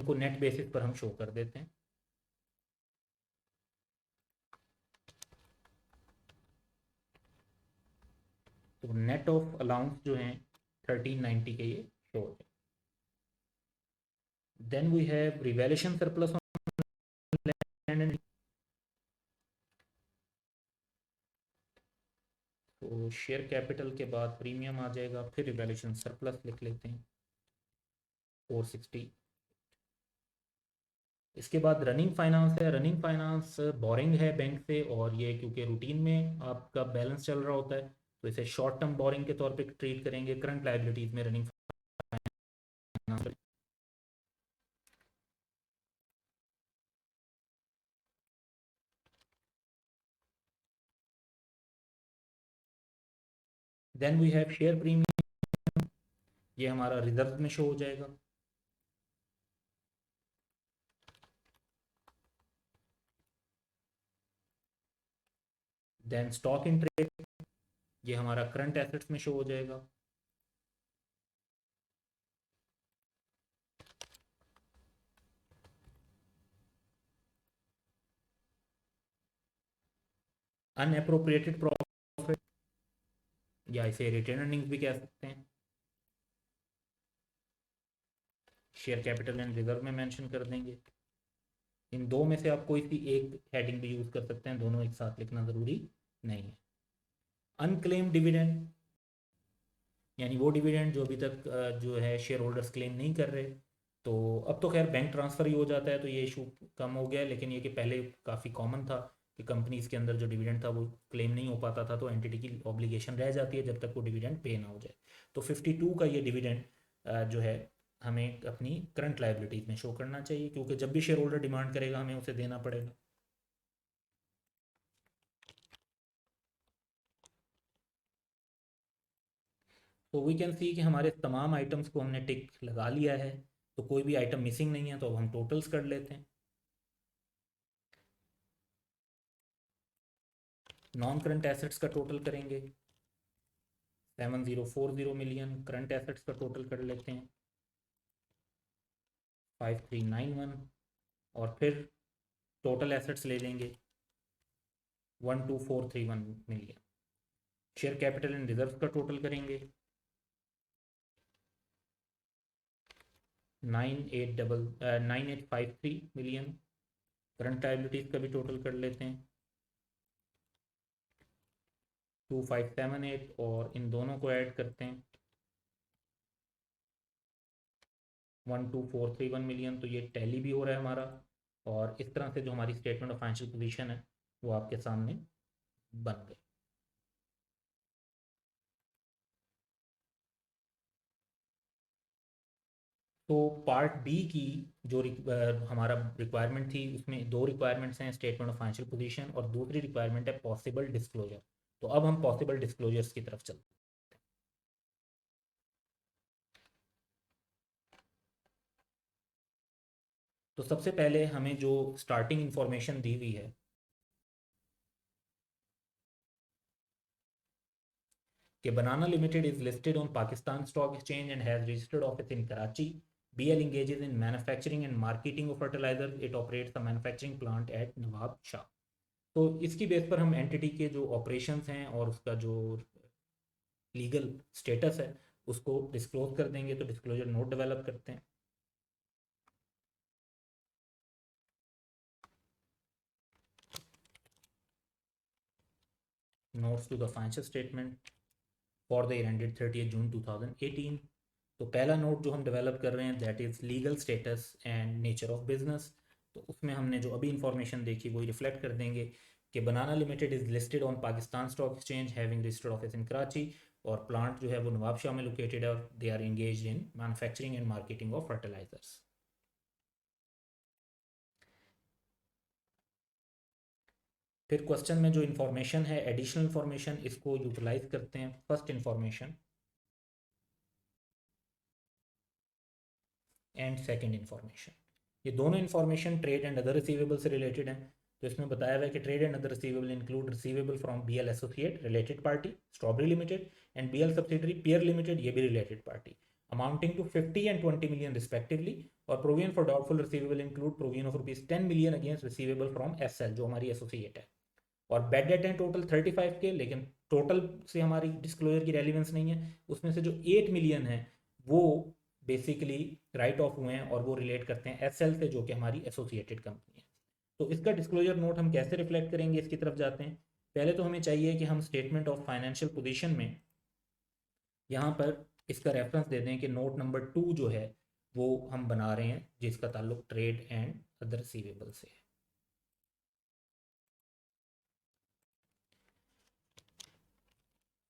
तो नेट बेसिस पर हम शो कर देते हैं। तो नेट ऑफ अलाउंस जो हैं 1390 के ये शो होते हैं। Then we have revaluation surplus on land and, तो शेयर कैपिटल के बाद प्रीमियम आ जाएगा, फिर रिवैल्यूएशन सरप्लस लिख लेते हैं 460। इसके बाद रनिंग फाइनेंस है। रनिंग फाइनेंस बोरिंग है बैंक से, और ये क्योंकि रूटीन में आपका बैलेंस चल रहा होता है, तो इसे शॉर्ट टर्म बोरिंग के तौर पे ट्रीट करेंगे। करंट लायबिलिटीज में running finance. Then we have share premium, ये हमारा रिजर्व में शो हो जाएगा। देन स्टॉक इन ट्रेड ये हमारा करंट एसेट्स में शो हो जाएगा। अनएप्रोप्रिएटेड प्रॉफिट या इसे रिटेन अर्निंग्स भी कह सकते हैं, शेयर कैपिटल एंड रिजर्व में मेंशन कर देंगे। इन दो में से आप कोई सी एक हेडिंग भी यूज़ कर सकते हैं, दोनों एक साथ लिखना ज़रूरी नहीं है। अनक्लेम डिविडेंड यानी वो डिविडेंड जो अभी तक जो है शेयर होल्डर्स क्लेम नहीं कर रहे, तो अब तो खैर बैंक ट्रांसफ़र ही हो जाता है तो ये इशू कम हो गया है, लेकिन ये कि पहले काफ़ी कॉमन था कि कंपनीज़ के अंदर जो डिविडेंड था वो क्लेम नहीं हो पाता था, तो एंटिटी की ऑब्लिगेशन रह जाती है जब तक वो डिविडेंड पे ना हो जाए। तो 52 का ये डिविडेंड जो है हमें अपनी करंट लाइबिलिटीज़ में शो करना चाहिए, क्योंकि जब भी शेयर होल्डर डिमांड करेगा हमें उसे देना पड़ेगा। तो वी कैन सी कि हमारे तमाम आइटम्स को हमने टिक लगा लिया है, तो कोई भी आइटम मिसिंग नहीं है, तो अब हम टोटल्स कर लेते हैं। नॉन करंट एसेट्स का टोटल करेंगे 7040 मिलियन, करंट एसेट्स का टोटल कर लेते हैं 5391, और फिर टोटल एसेट्स ले लेंगे 12431 million. Share capital and reserve का टोटल करेंगे 9853 मिलियन। करंट लायबिलिटीज़ का भी टोटल कर लेते हैं 2578, और इन दोनों को ऐड करते हैं 12431 मिलियन। तो ये टैली भी हो रहा है हमारा, और इस तरह से जो हमारी स्टेटमेंट ऑफ फाइनेंशियल पोजीशन है वो आपके सामने बन गई। तो पार्ट बी की जो हमारा रिक्वायरमेंट थी, उसमें दो रिक्वायरमेंट्स हैं, स्टेटमेंट ऑफ फाइनेंशियल पोजीशन और दूसरी रिक्वायरमेंट है पॉसिबल डिस्क्लोजर। तो अब हम पॉसिबल डिस्क्लोजर्स की तरफ चलते हैं। तो सबसे पहले हमें जो स्टार्टिंग इंफॉर्मेशन दी हुई है कि Banana Limited is listed on Pakistan stock exchange and has registered office in Karachi. BL engages in manufacturing and marketing of fertilizers. It operates a manufacturing plant at Nawab Shah. तो इसकी बेस पर हम एंटिटी के जो ऑपरेशंस हैं और उसका जो लीगल स्टेटस है उसको डिस्क्लोज कर देंगे। तो डिस्क्लोजर नोट डेवलप करते हैं। Notes to the financial statement for the year ended 30 June 2018। तो पहला नोट जो हम डेवलप कर रहे हैं that is legal status and nature of business. तो उसमें हमने जो अभी इंफॉर्मेशन देखी वही रिफ्लेक्ट कर देंगे कि Banana Limited is listed on Pakistan stock exchange having registered office in Karachi, और प्लांट जो है वो नवाब शाह में लोकेटेड है, और they are engage in manufacturing and marketing of fertilisers. फिर क्वेश्चन में जो इन्फॉर्मेशन है एडिशनल इन्फॉर्मेशन, इसको यूटिलाइज करते हैं। First information and second information, ये दोनों information trade and other receivable से रिलेटेड हैं। तो इसमें बताया हुआ है कि trade and other receivable include receivable from BL associate related party Strawberry limited and BL subsidiary peer Limited, ये भी related party, amounting to 50 and 20 million respectively. और provision for doubtful receivable include provision of ₹10 million against receivable from SL जो हमारी associate है। और bed date हैं total 35 के, लेकिन टोटल से हमारी डिस्क्लोजर की रेलिवेंस नहीं है। उसमें से जो 8 मिलियन है वो बेसिकली राइट ऑफ हुए हैं और वो रिलेट करते हैं SL से जो कि हमारी एसोसिएटेड कंपनी है। तो इसका डिस्क्लोजर नोट हम कैसे रिफ्लेक्ट करेंगे इसकी तरफ जाते हैं। पहले तो हमें चाहिए कि हम स्टेटमेंट ऑफ फाइनेंशियल पोजीशन में यहाँ पर इसका रेफरेंस दे दें कि नोट नंबर 2 जो है वो हम बना रहे हैं जिसका ताल्लुक ट्रेड एंड अदर रिसीवेबल से है।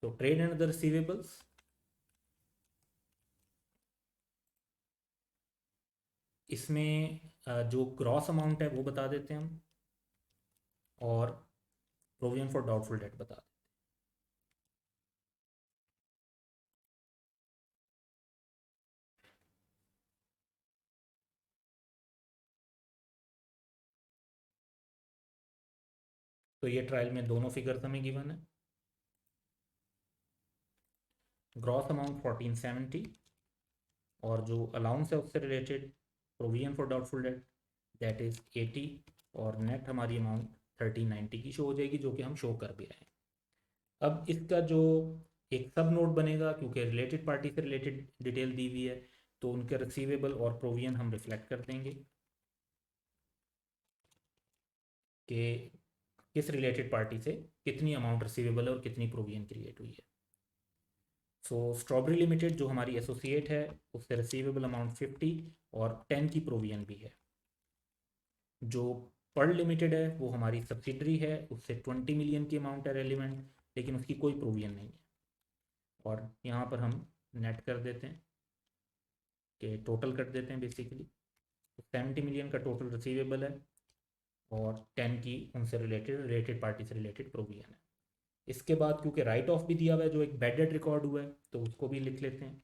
तो ट्रेड एंड अदर रिसीवेबल्स, इसमें जो ग्रॉस अमाउंट है वो बता देते हैं हम, और प्रोविजन फॉर डाउटफुल डेट बता दें। तो ये ट्रायल में दोनों फिगर्स हमें गिवन है। ग्रॉस अमाउंट 1470 और जो अलाउंस है उससे related provision for doubtful debt that is 80 और नेट हमारी अमाउंट 1390 की शो हो जाएगी, जो कि हम शो कर भी रहे हैं। अब इसका जो एक सब नोट बनेगा, क्योंकि रिलेटेड पार्टी से रिलेटेड डिटेल दी हुई है, तो उनके रिसीवेबल और प्रोविजन हम रिफ्लेक्ट कर देंगे कि किस रिलेटेड पार्टी से कितनी अमाउंट रिसीवेबल है और कितनी प्रोविजन क्रिएट हुई है। सो स्ट्रॉबेरी लिमिटेड जो हमारी एसोसिएट है उससे रिसीवेबल अमाउंट 50 और 10 की प्रोविजन भी है। जो पर्ल लिमिटेड है वो हमारी सब्सिडरी है, उससे 20 मिलियन की अमाउंट है रेलिवेंट, लेकिन उसकी कोई प्रोविजन नहीं है। और यहाँ पर हम नेट कर देते हैं कि टोटल कर देते हैं बेसिकली, तो 70 मिलियन का टोटल रिसीवेबल है और 10 की उनसे रिलेटेड पार्टी से रिलेटेड प्रोविजन है। इसके बाद क्योंकि राइट ऑफ भी दिया हुआ है जो एक बैड डेट रिकॉर्ड हुआ है, तो उसको भी लिख लेते हैं।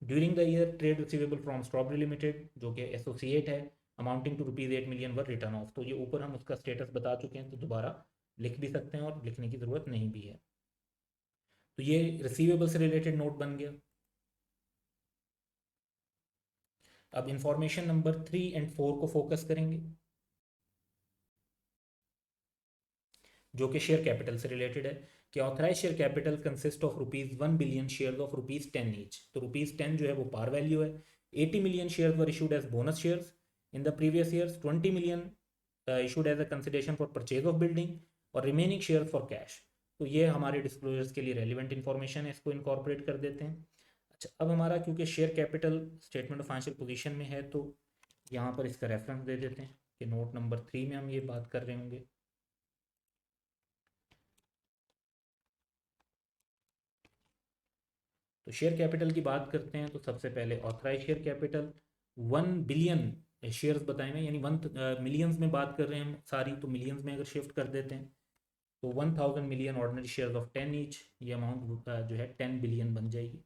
During the year trade receivable from strawberry limited जो कि एसोसिएट है amounting to ₹8 million were written off. तो ये ऊपर हम उसका स्टेटस बता चुके हैं, तो दोबारा लिख भी सकते हैं और लिखने की ज़रूरत नहीं भी है। तो ये रिसीवेबल से रिलेटेड नोट बन गया। अब इंफॉर्मेशन नंबर 3 एंड 4 को फोकस करेंगे, जो कि शेयर कैपिटल से रिलेटेड है कि authorise share capital consist of ₹1 billion share of ₹10 each. तो ₹10 जो है वो पार वैल्यू है। 80 million share were issued as bonus shares in the previous years, 20 million issued as a consideration for purchase of building और remaining share for cash. तो ये हमारे disclosures के लिए रेलिवेंट इन्फॉर्मेशन है, इसको इनकॉर्पोरेट कर देते हैं। अच्छा, अब हमारा क्योंकि share capital statement of financial position में है, तो यहाँ पर इसका रेफरेंस दे देते हैं कि नोट नंबर 3 में हम ये बात कर रहे होंगे। तो शेयर कैपिटल की बात करते हैं तो सबसे पहले authorise share capital 1 billion shares बताए हैं, यानी 1 मिलियंस में बात कर रहे हैं हम सारी, तो मिलियंस में अगर शिफ्ट कर देते हैं तो 1000 million ordinary share of 10 each, ये अमाउंट जो है 10 बिलियन बन जाएगी।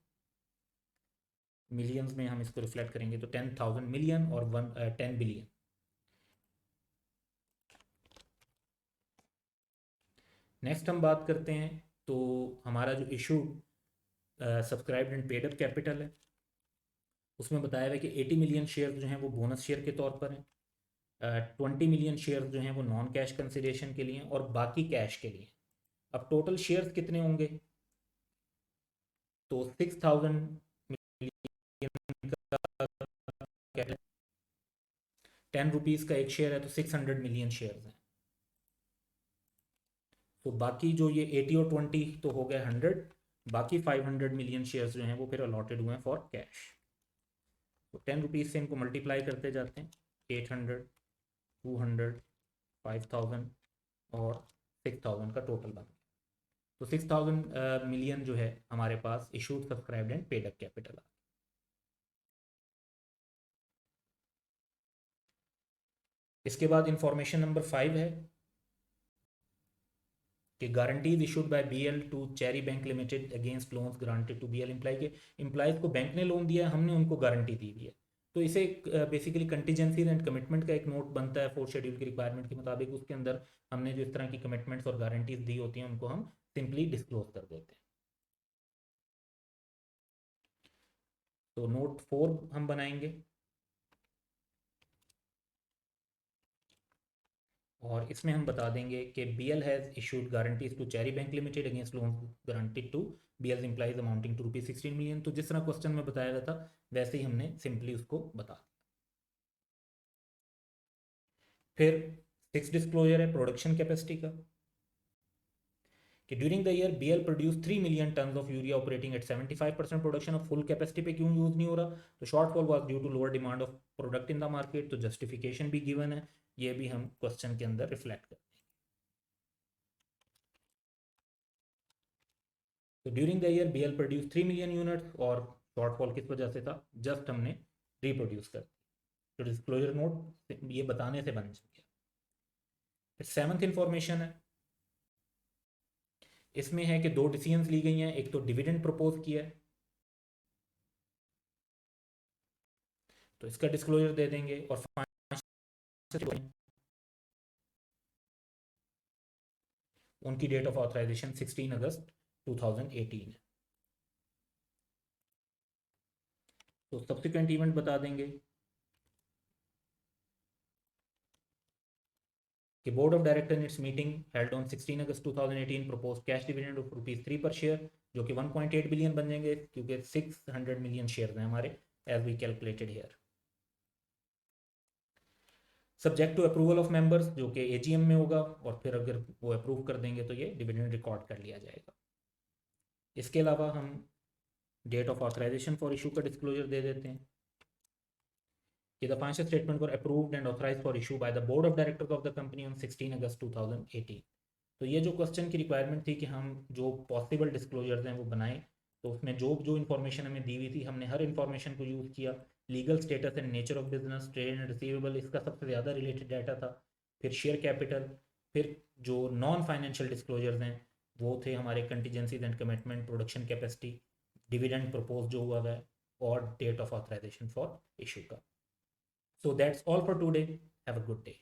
मिलियंस में हम इसको रिफ्लेक्ट करेंगे तो 10,000 मिलियन और 10 बिलियन। नेक्स्ट हम बात करते हैं तो हमारा जो issue subscribed and paid up capital है, उसमें बताया हुआ है कि 80 मिलियन शेयर जो हैं वो बोनस शेयर के तौर पर हैं, 20 मिलियन शेयर जो हैं वो नॉन कैश कंसिडरेशन के लिए और बाकी कैश के लिए। अब टोटल शेयर्स कितने होंगे, तो 6000 मिलियन का 10 रुपीज़ का एक शेयर है तो 600 मिलियन शेयर्स हैं। तो बाकी जो ये 80 और 20 तो हो गए 100, बाकी 500 मिलियन शेयर्स जो हैं वो फिर अलॉटेड हुए हैं फॉर कैश। तो 10 रुपीज़ से इनको मल्टीप्लाई करते जाते हैं, 800, 200, 5000 और 6000 का टोटल बन गया। तो 6000 मिलियन जो है हमारे पास issued subscribed and paid up capital. इसके बाद इंफॉर्मेशन नंबर 5 है कि guarantees issued by BL to cherry bank limited against loans granted to BL employ के एम्प्लॉयज़ को बैंक ने लोन दिया है, हमने उनको गारंटी दी हुई है। तो इसे बेसिकली कंटीजेंसीज एंड कमिटमेंट का एक नोट बनता है 4 शेड्यूल की रिक्वायरमेंट के मुताबिक। उसके अंदर हमने जो इस तरह की कमिटमेंट्स और गारंटीज दी होती हैं उनको हम सिंपली डिस्क्लोज कर देते हैं। तो नोट 4 हम बनाएंगे और इसमें हम बता देंगे कि BL has issued guarantees to cherry bank limited against loan guaranteed to BL employees amounting to ₹16 million. तो जिस तरह क्वेश्चन में बताया गया था वैसे ही हमने सिंपली उसको बता दिया। फिर सिक्स डिस्क्लोजर है प्रोडक्शन कैपेसिटी का कि during the year BL produce 3 million ton of urea operating at 75% production of full capacity पे क्यों यूज नहीं हो रहा, तो shortfall was due to lower demand of product in the market. तो जस्टिफिकेशन भी गिवन है, ये भी हम क्वेश्चन के अंदर रिफ्लेक्ट करते हैं। तो during the year BL produce 3 million units और शॉर्टफॉल किस वजह से था, जस्ट हमने रिप्रोड्यूस कर। तो डिस्क्लोजर नोट ये बताने से बन गया। फिर सेवंथ इंफॉर्मेशन है, इसमें है कि दो डिसीजंस ली गई हैं, एक तो डिविडेंड प्रपोज किया है तो इसका डिस्क्लोजर दे देंगे और उनकी डेट ऑफ ऑथराइजेशन 16 अगस्त 2018 है। तो सब्सिक्वेंट इवेंट बता देंगे कि board of director it's meeting held on 16 August 2018 propose cash dividend of ₹3 पर शेयर, जो कि 1.8 बिलियन बन जाएंगे क्योंकि 600 मिलियन शेयर हैं हमारे as we calculated here. Subject to approval of members, जो कि एजीएम में होगा, और फिर अगर वो अप्रूव कर देंगे तो ये डिविडेंड रिकॉर्ड कर लिया जाएगा। इसके अलावा हम date of authorisation for issue का डिस्क्लोजर दे देते हैं कि the financial statement were approved and authorised for issue by the board of directors of the company on 16 August 2018। तो ये जो क्वेश्चन की रिक्वायरमेंट थी कि हम जो पॉसिबल डिस्क्लोजर्स हैं वो बनाएं, तो उसमें जो जो इन्फॉर्मेशन हमें दी हुई थी हमने हर इन्फॉर्मेशन को यूज़ किया। Legal status and nature of business, trade and receivable, इसका सबसे ज़्यादा रिलेटेड डाटा था। फिर शेयर कैपिटल, फिर जो नॉन फाइनेंशियल डिस्क्लोजर्स हैं वो थे हमारे contingencies and commitment, production capacity, dividend propose जो हुआ है, और date of authorisation for issue का। So that's all for today. Have a good day.